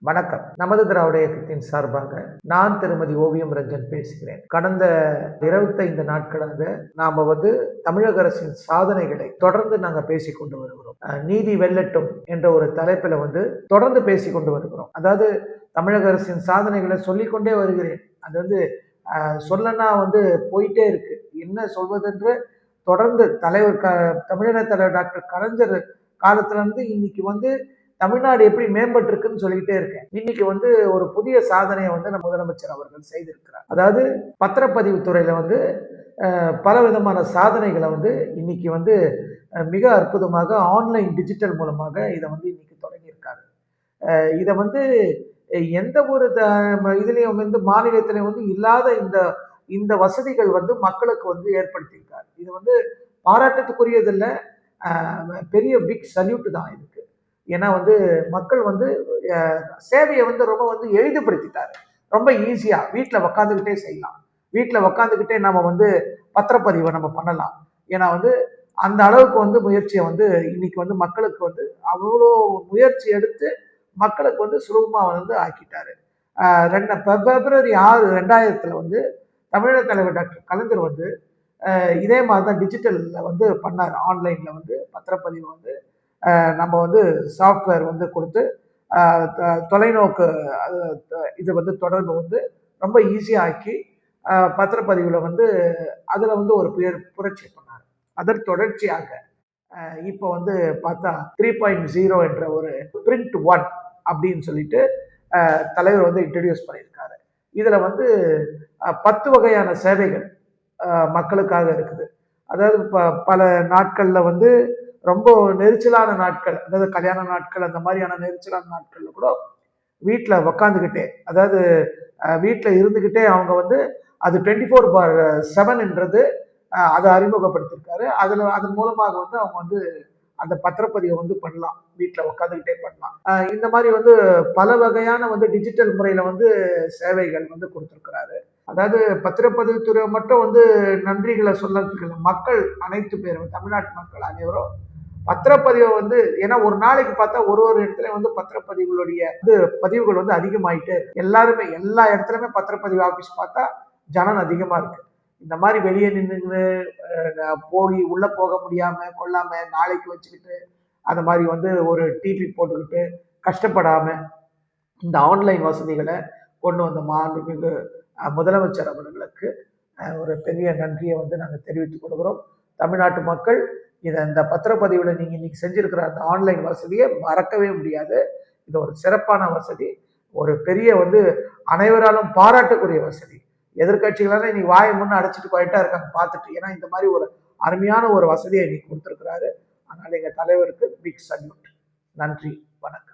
வணக்கம். நமது திராவிட இயக்கத்தின் சார்பாக நான் திருமதி ஓவியம் ரஞ்சன் பேசுகிறேன். கடந்த 25 நாட்களாக நாம தமிழக அரசின் சாதனைகளை தொடர்ந்து நாங்க பேசிக் கொண்டு வருகிறோம். நீதி வெல்லட்டும் என்ற ஒரு தலைப்பில் தொடர்ந்து பேசிக் கொண்டு வருகிறோம். அதாவது தமிழக அரசின் சாதனைகளை சொல்லிக்கொண்டே வருகிறேன். அது சொல்லனா போயிட்டே இருக்கு. என்ன சொல்வதென்று தொடர்ந்து தமிழக தலைவர் டாக்டர் கலைஞர் காலத்துல இருந்து இன்னைக்கு தமிழ்நாடு எப்படி மேம்பட்டு இருக்குன்னு சொல்லிக்கிட்டே இருக்கேன். இன்னைக்கு ஒரு புதிய சாதனையை நம்ம முதலமைச்சர் அவர்கள் செய்திருக்கிறார். அதாவது பத்திரப்பதிவு துறையில பல விதமான சாதனைகளை இன்னைக்கு மிக அற்புதமாக ஆன்லைன் டிஜிட்டல் மூலமாக இதை இன்னைக்கு தொடங்கியிருக்காரு. இதை எந்த ஒரு இதுலயும் மாநிலத்திலையும் இல்லாத இந்த வசதிகள் மக்களுக்கு ஏற்படுத்தியிருக்காரு. இது பாராட்டத்துக்குரியதில்லை, பெரிய பிக் சல்யூட் தான் இதுக்கு. ஏன்னா மக்கள் சேவையை ரொம்ப எளிதுபடுத்திட்டாரு. ரொம்ப ஈஸியா வீட்டில் உக்காந்துக்கிட்டே செய்யலாம். வீட்டில் உக்காந்துக்கிட்டே நம்ம பத்திரப்பதிவை நம்ம பண்ணலாம். ஏன்னா அந்த அளவுக்கு முயற்சியை இன்னைக்கு மக்களுக்கு அவ்வளோ முயற்சி எடுத்து மக்களுக்கு சுலபமாக ஆக்கிட்டாரு. February 6, 2000 தமிழக தலைவர் டாக்டர் கலைஞர் இதே மாதிரி தான் டிஜிட்டலில் பண்ணார். ஆன்லைனில் பத்திரப்பதிவு நம்ம சாஃப்ட்வேர் கொடுத்து தொலைநோக்கு இது தொடர்பு ரொம்ப ஈஸியாக ஆக்கி பத்திரப்பதிவில் அதில் ஒரு புரட்சி பண்ணார். அதற்கு தொடர்ச்சியாக இப்போ பார்த்தா 3.0 என்ற ஒரு பிரிண்ட் 1 அப்படின்னு சொல்லிட்டு தலைவர் இன்ட்ரடியூஸ் பண்ணியிருக்காரு. இதில் 10 வகையான சேவைகள் மக்களுக்காக இருக்குது. அதாவது பல நாட்களில் ரொம்ப நெரிச்சலான நாட்கள், அதாவது கல்யாண நாட்கள், அந்த மாதிரியான நெரிச்சலான நாட்கள்ல கூட வீட்டில் உக்காந்துக்கிட்டே, அதாவது வீட்டில் இருந்துக்கிட்டே அவங்க அது 24/7 என்றது அதை அறிமுகப்படுத்தியிருக்காரு. அதன் மூலமாக அவங்க அந்த பத்திரப்பதிவை பண்ணலாம், வீட்டில் உட்காந்துக்கிட்டே பண்ணலாம். இந்த மாதிரி பல வகையான டிஜிட்டல் முறையில் சேவைகள் கொடுத்துருக்கிறாரு. அதாவது பத்திரப்பதிவுத்துறை மட்டும் நன்றிகளை சொல்லறதுக்கு இல்லை, மக்கள் அனைத்து பேரும், தமிழ்நாட்டு மக்கள் அனைவரும் பத்திரப்பதிவை ஏன்னா ஒரு நாளைக்கு பார்த்தா ஒரு இடத்துல பத்திரப்பதிவுகளுடைய பதிவுகள் அதிகமாயிட்டே இருக்கு. எல்லாருமே எல்லா இடத்துலையுமே பத்திரப்பதிவு ஆஃபீஸ் பார்த்தா ஜனம் அதிகமாக இருக்கு. இந்த மாதிரி வெளியே நின்று போய் உள்ள போக முடியாம கொள்ளாம நாளைக்கு வச்சுக்கிட்டு அந்த மாதிரி ஒரு டிபி போட்டுக்கிட்டு கஷ்டப்படாம இந்த ஆன்லைன் வசதிகளை கொண்டு வந்த மாண்புமிகு முதலமைச்சர் அவர்களுக்கு ஒரு பெரிய நன்றியை நாங்கள் தெரிவித்துக் கொள்கிறோம். தமிழ்நாட்டு மக்கள் இந்த பத்திரப்பதிவில் நீங்கள் இன்னைக்கு செஞ்சிருக்கிற அந்த ஆன்லைன் வசதியை மறக்கவே முடியாது. இது ஒரு சிறப்பான வசதி, ஒரு பெரிய அனைவராலும் பாராட்டக்கூடிய வசதி. எதிர்கட்சிகளால இன்னைக்கு வாயை முன்னு அடைச்சிட்டு போயிட்டா இருக்காங்க பார்த்துட்டு. ஏன்னா இந்த மாதிரி ஒரு அருமையான ஒரு வசதியை இன்னைக்கு கொடுத்துருக்கிறாரு. அதனால எங்கள் தலைவருக்கு பிக் சல்யூட். நன்றி, வணக்கம்.